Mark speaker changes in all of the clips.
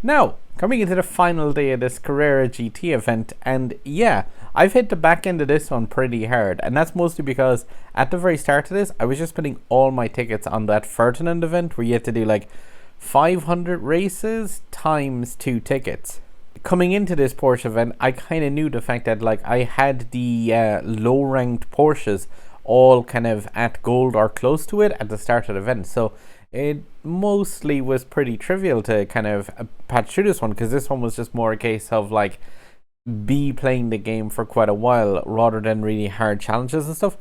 Speaker 1: Now, coming into the final day of this Carrera GT event, and yeah, I've hit the back end of this one pretty hard, and that's mostly because at the very start of this, I was just putting all my tickets on that Ferdinand event where you had to do like 500 races times 2 tickets. Coming into this Porsche event, I kind of knew the fact that like I had the low ranked Porsches all kind of at gold or close to it at the start of the event, so it mostly was pretty trivial to kind of patch through this one, because this one was just more a case of like be playing the game for quite a while rather than really hard challenges and stuff.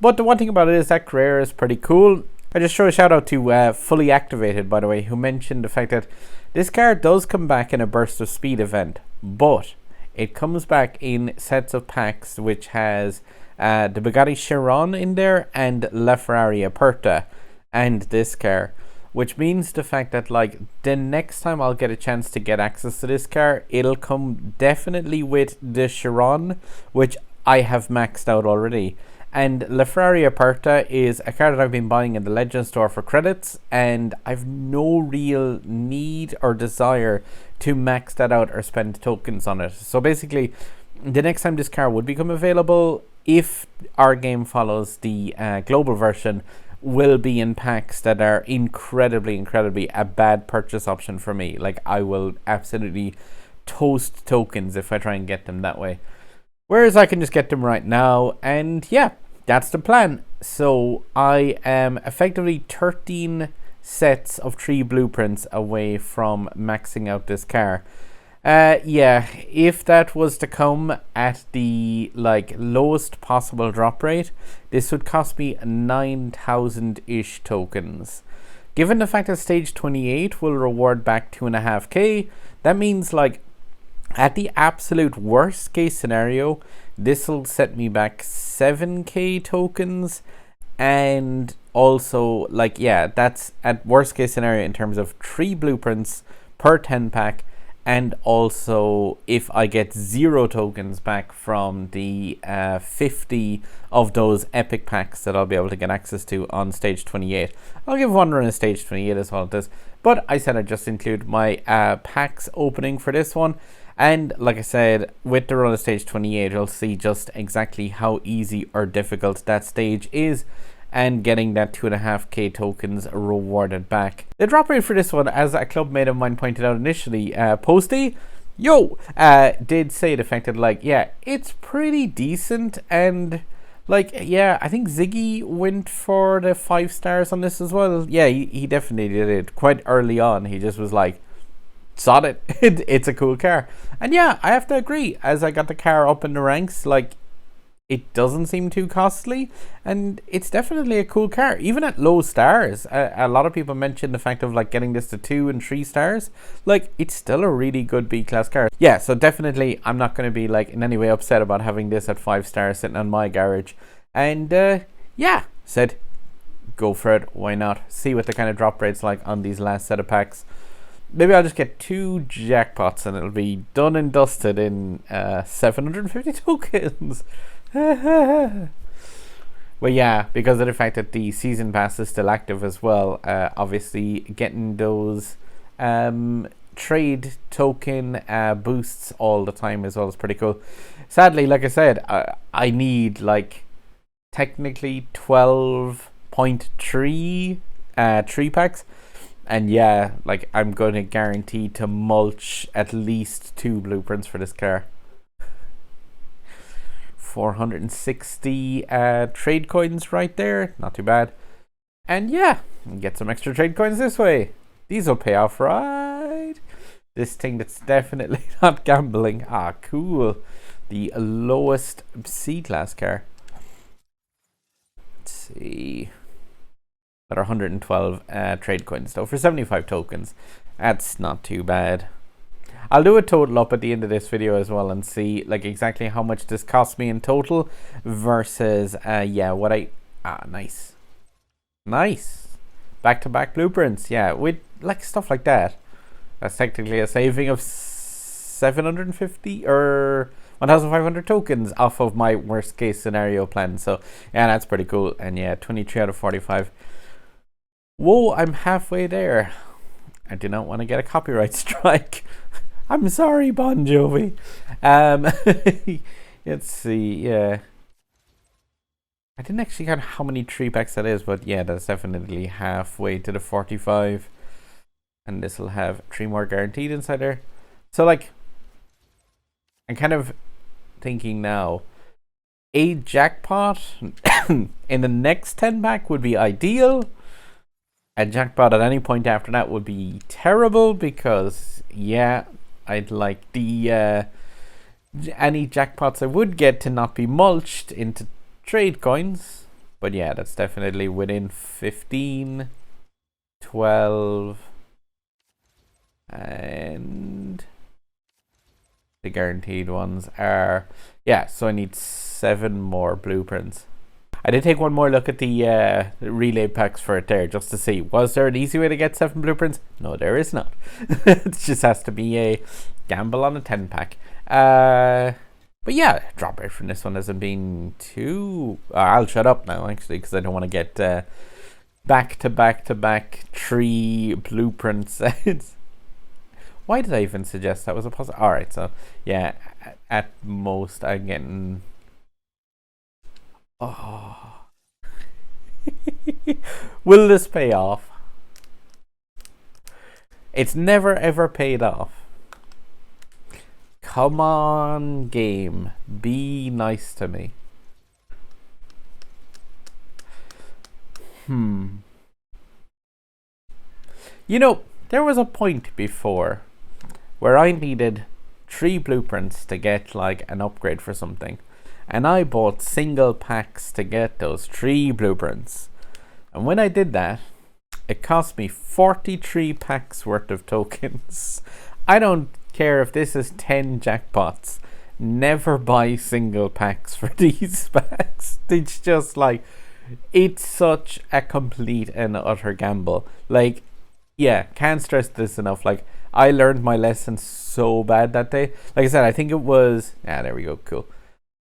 Speaker 1: But the one thing about it is that Carrera is pretty cool. I just throw a shout out to Fully Activated, by the way, who mentioned the fact that this car does come back in a burst of speed event, but it comes back in sets of packs which has the Bugatti Chiron in there and LaFerrari Aperta and this car, which means the fact that like the next time I'll get a chance to get access to this car, it'll come definitely with the Chiron, which I have maxed out already. And LaFerrari Aperta is a car that I've been buying in the Legend store for credits, and I've no real need or desire to max that out or spend tokens on it. So basically, the next time this car would become available, if our game follows the global version, will be in packs that are incredibly a bad purchase option for me. Like, I will absolutely toast tokens if I try and get them that way. Whereas I can just get them right now, and yeah, that's the plan. So I am effectively 13 sets of 3 blueprints away from maxing out this car. Yeah, if that was to come at the like lowest possible drop rate, this would cost me 9,000-ish tokens. Given the fact that stage 28 will reward back 2.5k, that means like at the absolute worst case scenario, this will set me back 7k tokens. And also, like, yeah, that's at worst case scenario in terms of 3 blueprints per 10 pack. And also, if I get 0 tokens back from the 50 of those epic packs that I'll be able to get access to on stage 28. I'll give one run in stage 28 as well as this. But I said I'd just include my packs opening for this one. And like I said, with the run of stage 28, you'll see just exactly how easy or difficult that stage is, and getting that 2.5k tokens rewarded back. The drop rate for this one, as a club mate of mine pointed out initially, Posty, did say the fact that like, yeah, it's pretty decent, and like, yeah, I think Ziggy went for the 5 stars on this as well. Yeah, he definitely did it quite early on. He just was like, sod it, it's a cool car. And yeah, I have to agree, as I got the car up in the ranks, like, it doesn't seem too costly, and it's definitely a cool car, even at low stars. A lot of people mention the fact of like getting this to 2 and 3 stars. Like, it's still a really good B-class car. Yeah, so definitely I'm not going to be like in any way upset about having this at 5 stars sitting on my garage. And yeah, said go for it, why not? See what the kind of drop rate's like on these last set of packs. Maybe I'll just get 2 jackpots and it'll be done and dusted in 750 tokens. Well, yeah, because of the fact that the season pass is still active as well, obviously getting those trade token boosts all the time as well is pretty cool. Sadly, like I said, I need like technically 12.3 3 packs. And yeah, like I'm going to guarantee to mulch at least 2 blueprints for this car. 460 trade coins right there, not too bad. And yeah, get some extra trade coins this way. These will pay off, right? This thing that's definitely not gambling. Ah, cool. The lowest C-class car. Let's see. That are 112 trade coins though for 75 tokens. That's not too bad. I'll do a total up at the end of this video as well and see like exactly how much this cost me in total versus yeah, what I nice back-to-back blueprints. Yeah, with like stuff like that, that's technically a saving of 750 or 1,500 tokens off of my worst case scenario plan. So yeah, that's pretty cool. And yeah, 23 out of 45. Whoa, I'm halfway there. I do not want to get a copyright strike. I'm sorry, Bon Jovi. Let's see, yeah. I didn't actually count how many 3 packs that is, but yeah, that's definitely halfway to the 45. And this will have 3 more guaranteed inside there. So, like, I'm kind of thinking now, a jackpot in the next 10 pack would be ideal. A jackpot at any point after that would be terrible because, yeah, I'd like the any jackpots I would get to not be mulched into trade coins. But yeah, that's definitely within 15, 12, and the guaranteed ones are, yeah, so I need 7 more blueprints. I did take one more look at the relay packs for it there just to see, was there an easy way to get 7 blueprints? No, there is not. It just has to be a gamble on a 10 pack. But yeah, drop rate from this one hasn't been too... I'll shut up now actually because I don't want to get back to back 3 blueprints. Why did I even suggest that was a possible? Alright, so yeah, at most I'm getting... Oh. Will this pay off? It's never ever paid off. Come on, game. Be nice to me. You know, there was a point before where I needed 3 blueprints to get like an upgrade for something. And I bought single packs to get those 3 blueprints. And when I did that, it cost me 43 packs worth of tokens. I don't care if this is 10 jackpots. Never buy single packs for these packs. It's just like, it's such a complete and utter gamble. Like, yeah, can't stress this enough. Like, I learned my lesson so bad that day. Like I said, I think it was... there we go, cool.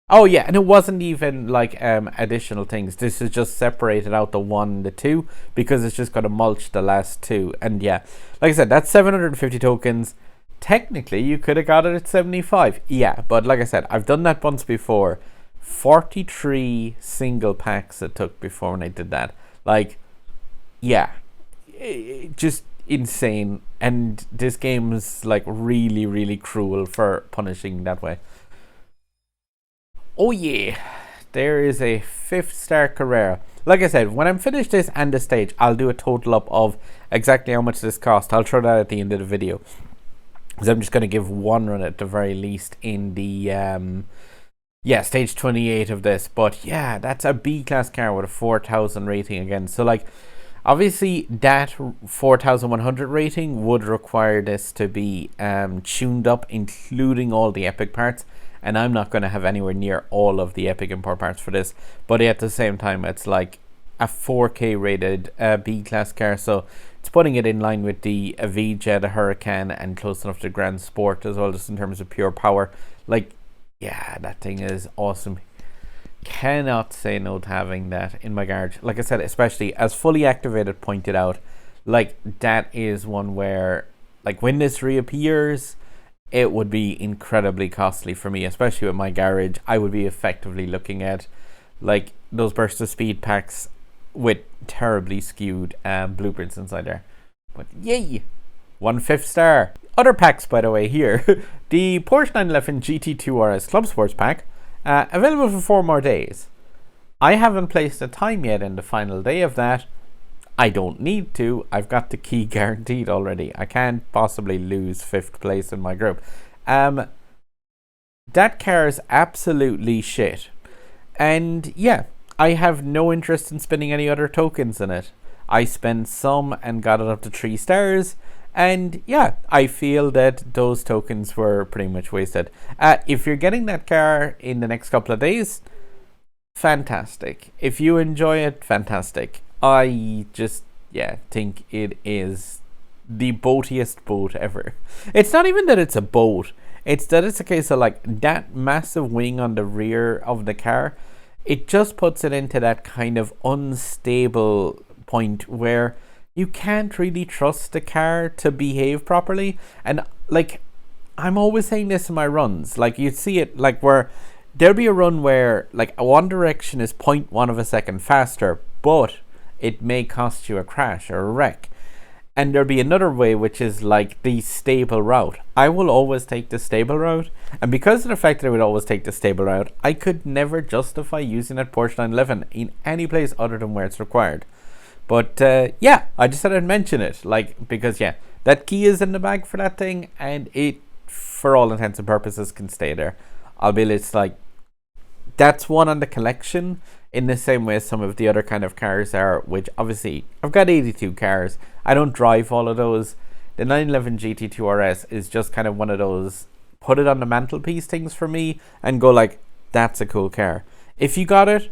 Speaker 1: Oh yeah, and it wasn't even like additional things. This is just separated out the 1, the 2, because it's just going to mulch the last 2. And yeah, like I said, that's 750 tokens. Technically, you could have got it at 75. Yeah, but like I said, I've done that once before. 43 single packs it took before when I did that. Like, yeah, just insane. And this game is like really, really cruel for punishing that way. Oh yeah, there is a 5-star Carrera. Like I said, when I'm finished this and the stage, I'll do a total up of exactly how much this cost. I'll throw that at the end of the video, because I'm just going to give one run at the very least in the stage 28 of this. But yeah, that's a B-class car with a 4,000 rating again. So like, obviously that 4,100 rating would require this to be tuned up, including all the epic parts. And I'm not going to have anywhere near all of the epic import parts for this. But at the same time, it's like a 4K rated B-class car. So it's putting it in line with the Avija, the Hurricane, and close enough to Grand Sport as well, just in terms of pure power. Like, yeah, that thing is awesome. Cannot say no to having that in my garage. Like I said, especially as fully activated pointed out, like that is one where, like, when this reappears, it would be incredibly costly for me, especially with my garage. I would be effectively looking at like those burst of speed packs with terribly skewed blueprints inside there. But yay, 1 5-star. Other packs, by the way, here. The Porsche 911 GT2 RS Club Sports pack, available for 4 more days. I haven't placed a time yet in the final day of that. I don't need to. I've got the key guaranteed already. I can't possibly lose 5th place in my group. That car is absolutely shit. And yeah, I have no interest in spending any other tokens in it. I spent some and got it up to 3 stars. And yeah, I feel that those tokens were pretty much wasted. If you're getting that car in the next couple of days, fantastic. If you enjoy it, fantastic. I just, think it is the boatiest boat ever. It's not even that it's a boat. It's that it's a case of like that massive wing on the rear of the car. It just puts it into that kind of unstable point where you can't really trust the car to behave properly. And like, I'm always saying this in my runs, like you'd see it like where there'll be a run where like a one direction is 0.1 of a second faster, but it may cost you a crash or a wreck. And there'll be another way, which is like the stable route. I will always take the stable route. And because of the fact that I would always take the stable route, I could never justify using that Porsche 911 in any place other than where it's required. But yeah, I just thought I'd mention it. Like, because yeah, that key is in the bag for that thing. And it, for all intents and purposes, can stay there. Albeit it's like, that's one on the collection in the same way as some of the other kind of cars are, which obviously I've got 82 cars. I don't drive all of those. The 911 GT2 RS is just kind of one of those put it on the mantelpiece things for me and go like, that's a cool car. If you got it,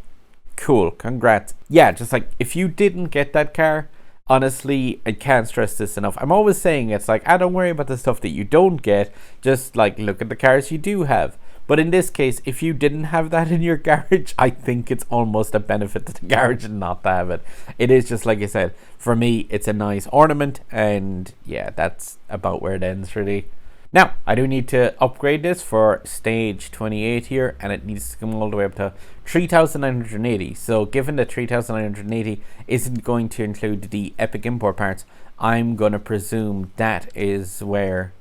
Speaker 1: cool, congrats. Yeah, just like if you didn't get that car, honestly, I can't stress this enough. I'm always saying it's like, don't worry about the stuff that you don't get, just like look at the cars you do have. But in this case, if you didn't have that in your garage, I think it's almost a benefit to the garage not to have it. It is just like I said, for me, it's a nice ornament, and yeah, that's about where it ends really. Now, I do need to upgrade this for stage 28 here, and it needs to come all the way up to 3,980. So given that 3,980 isn't going to include the epic import parts, I'm going to presume that is where...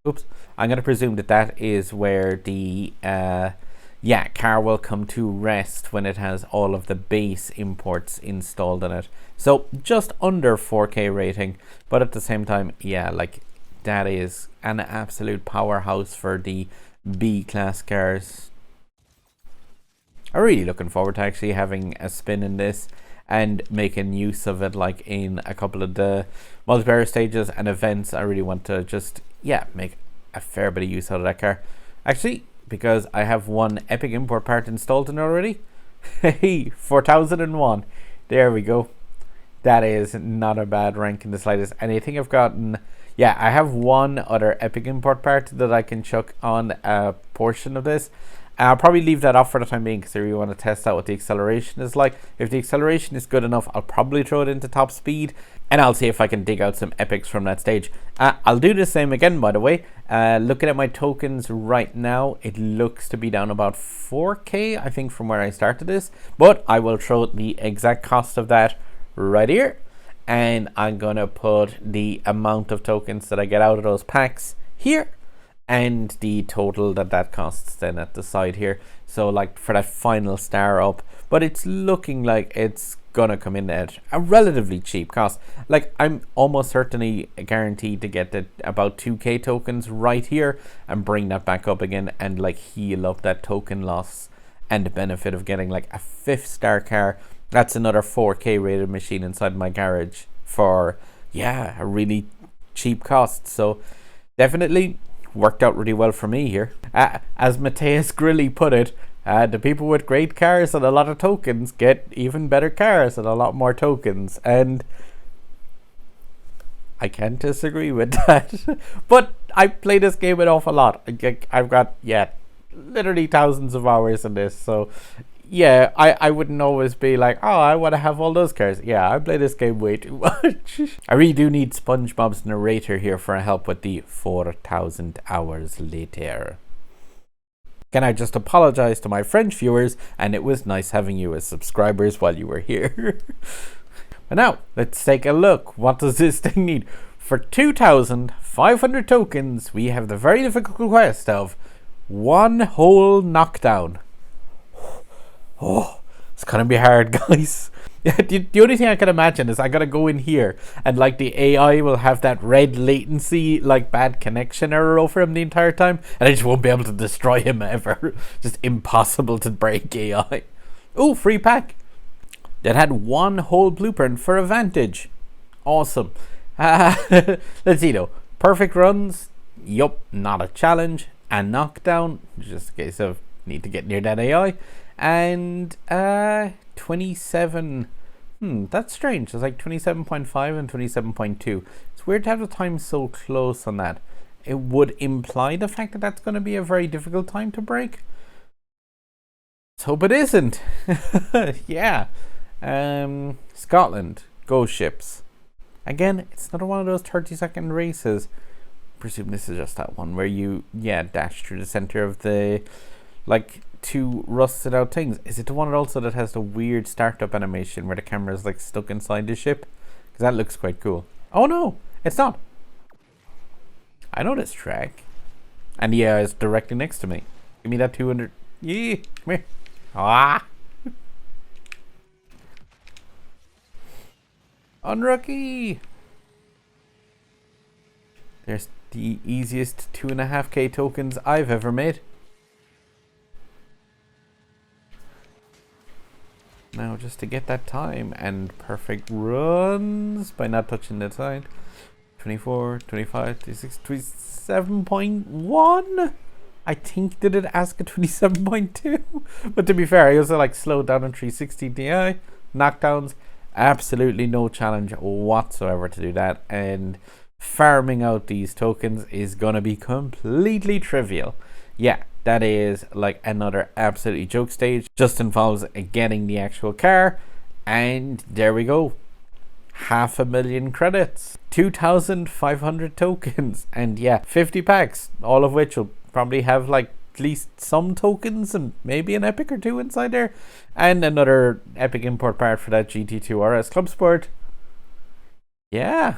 Speaker 1: Oops. I'm going to presume that that is where the car will come to rest when it has all of the base imports installed in it. So just under 4K rating, but at the same time, yeah, like that is an absolute powerhouse for the B-class cars. I'm really looking forward to actually having a spin in this and making use of it, like in a couple of the multiplayer stages and events. I really want to just, yeah, make a fair bit of use out of that car. Actually, because I have one epic import part installed in already. Hey, 4001. There we go. That is not a bad rank in the slightest. And I think I've gotten, yeah, I have one other epic import part that I can chuck on a portion of this. I'll probably leave that off for the time being because I really want to test out what the acceleration is like. If the acceleration is good enough, I'll probably throw it into top speed, and I'll see if I can dig out some epics from that stage. I'll do the same again, by the way. Looking at my tokens right now, it looks to be down about 4K, I think, from where I started this. But I will throw the exact cost of that right here, and I'm going to put the amount of tokens that I get out of those packs here, and the total that costs then at the side here. So like for that final star up, but it's looking like it's gonna come in at a relatively cheap cost. Like I'm almost certainly guaranteed to get about 2K tokens right here and bring that back up again and like heal up that token loss and the benefit of getting like a 5th star car. That's another 4K rated machine inside my garage for, yeah, a really cheap cost. So definitely worked out really well for me here. As Mateus Grilly put it, the people with great cars and a lot of tokens get even better cars and a lot more tokens, and I can't disagree with that. But I play this game an awful lot. I've got, yeah, literally thousands of hours in this, so yeah, I wouldn't always be like, oh, I want to have all those cars. Yeah, I play this game way too much. I really do need SpongeBob's narrator here for help with the 4,000 hours later. Can I just apologize to my French viewers, and it was nice having you as subscribers while you were here. But now, let's take a look. What does this thing need? For 2,500 tokens, we have the very difficult quest of one whole knockdown. Oh, it's gonna be hard, guys. The only thing I can imagine is I gotta go in here and like the AI will have that red latency, like bad connection error over him the entire time, and I just won't be able to destroy him ever. Just impossible to break AI. Oh, free pack that had one whole blueprint for Advantage. Awesome. Let's see though. Perfect runs. Yup, not a challenge. And knockdown, just a case of need to get near that AI. And 27, that's strange. It's like 27.5 and 27.2. It's weird to have the time so close on that. It would imply the fact that that's going to be a very difficult time to break. Let's hope it isn't. Yeah. Scotland, go ships. Again, it's another one of those 30-second races. I presume this is just that one where you, dash through the center of the, like, two rusted out things. Is it the one also that has the weird startup animation where the camera is like stuck inside the ship? Because that looks quite cool. Oh no, it's not. I know this track. And yeah, it's directly next to me. Give me that 200. Yeah, come here. Ah. Unlucky. There's the easiest 2.5k tokens I've ever made. Now just to get that time and perfect runs by not touching the side. 24, 25, 26, 27.1. I think did it ask a 27.2, but to be fair, I also like slowed down on 360 Ti. Knockdowns, absolutely no challenge whatsoever to do that, and farming out these tokens is gonna be completely trivial. Yeah, that is like another absolutely joke stage. Just involves getting the actual car, and there we go. 500,000 credits, 2,500 tokens, and yeah, 50 packs, all of which will probably have like at least some tokens and maybe an epic or two inside there, and another epic import part for that GT2 RS Club Sport. Yeah,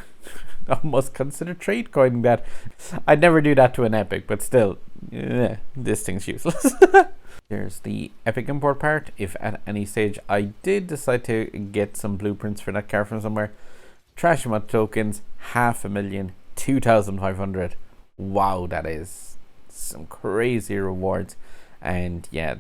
Speaker 1: I must consider trade coining that. I'd never do that to an epic, but still, this thing's useless. There's the epic import part. If at any stage I did decide to get some blueprints for that car from somewhere, trash amount of tokens, 500,000, 2,500. Wow, that is some crazy rewards. And yeah,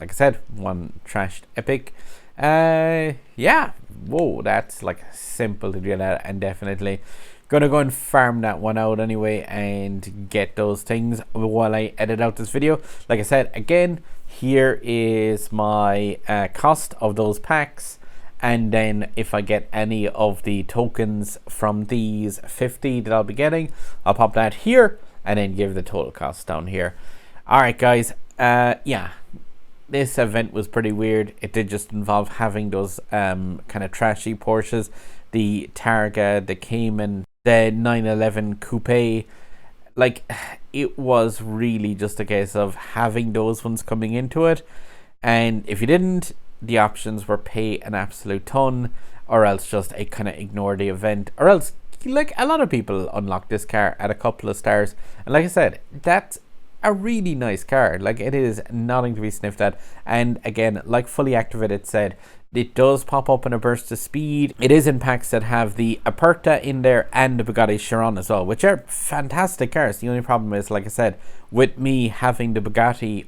Speaker 1: like I said, one trashed epic. Yeah, whoa, that's like simple to do that, and definitely gonna go and farm that one out anyway and get those things while I edit out this video. Like I said, again, here is my cost of those packs, and then if I get any of the tokens from these 50 that I'll be getting, I'll pop that here and then give the total cost down here. All right, guys, yeah, this event was pretty weird. It did just involve having those kind of trashy Porsches, the Targa, the Cayman, the 911 Coupe. Like, it was really just a case of having those ones coming into it, and if you didn't, the options were pay an absolute ton, or else just a kind of ignore the event, or else like a lot of people unlock this car at a couple of stars. And like I said, that's a really nice car. Like, it is nothing to be sniffed at. And again, like Fully Activated said, it does pop up in a burst of speed. It is in packs that have the Aperta in there and the Bugatti Chiron as well, which are fantastic cars. The only problem is, like I said, with me having the Bugatti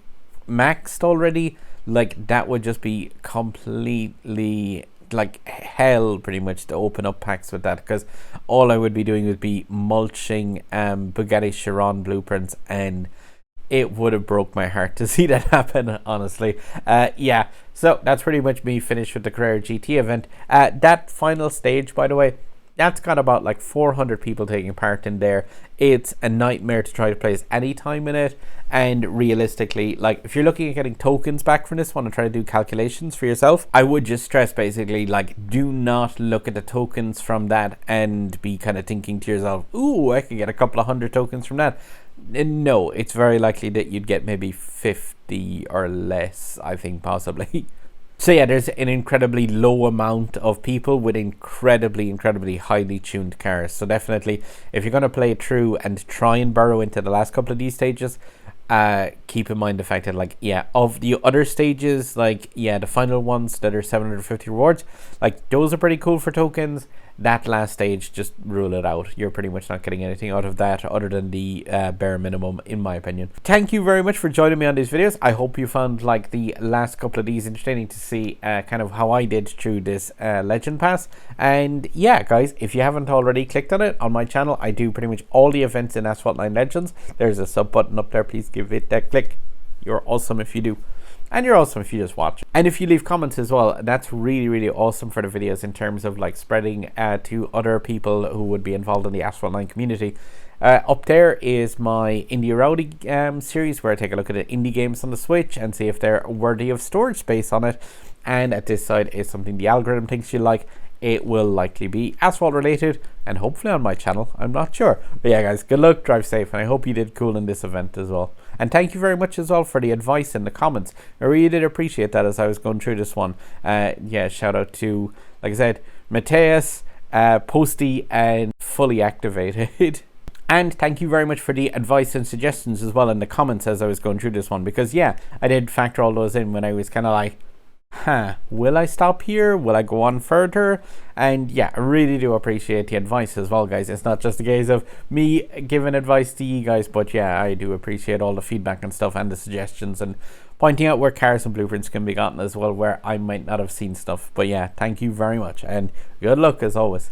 Speaker 1: maxed already, like, that would just be completely like hell pretty much to open up packs with that, because all I would be doing would be mulching Bugatti Chiron blueprints, and it would have broke my heart to see that happen, honestly. Yeah, so that's pretty much me finished with the Carrera GT event. That final stage, by the way, that's got about like 400 people taking part in there. It's a nightmare to try to place any time in it, and realistically, like, if you're looking at getting tokens back from this one and try to do calculations for yourself, I would just stress basically, like, do not look at the tokens from that and be kind of thinking to yourself, ooh, I could get a couple of 100 tokens from that. No, it's very likely that you'd get maybe 50 or less, I think, possibly. So yeah, there's an incredibly low amount of people with incredibly highly tuned cars. So definitely, if you're going to play it through and try and burrow into the last couple of these stages, keep in mind the fact that, like, yeah, of the other stages, like, yeah, the final ones that are 750 rewards, like, those are pretty cool for tokens. That last stage, just rule it out. You're pretty much not getting anything out of that other than the bare minimum, in my opinion. Thank you very much for joining me on these videos. I hope you found, like, the last couple of these entertaining to see kind of how I did through this Legend Pass. And yeah, guys, if you haven't already clicked on it on my channel, I do pretty much all the events in Asphalt 9 Legends. There's a sub button up there. Please give it that click. You're awesome if you do. And you're awesome if you just watch. And if you leave comments as well, that's really awesome for the videos in terms of, like, spreading to other people who would be involved in the Asphalt 9 community. Up there is my Indie Rowdy series, where I take a look at the indie games on the Switch and see if they're worthy of storage space on it. And at this side is something the algorithm thinks you like. it will likely be Asphalt related and hopefully on my channel. I'm not sure. But yeah, guys, good luck, drive safe, and I hope you did cool in this event as well. And thank you very much as well for the advice in the comments. I really did appreciate that as I was going through this one. Yeah, shout out to, like I said, Mateus, Posty, and Fully Activated. And thank you very much for the advice and suggestions as well in the comments as I was going through this one. Because yeah, I did factor all those in when I was kind of like, will I stop here? Will I go on further? And yeah, I really do appreciate the advice as well, guys. It's not just a case of me giving advice to you guys, but yeah, I do appreciate all the feedback and stuff and the suggestions and pointing out where cars and blueprints can be gotten as well, where I might not have seen stuff. But yeah, thank you very much and good luck as always.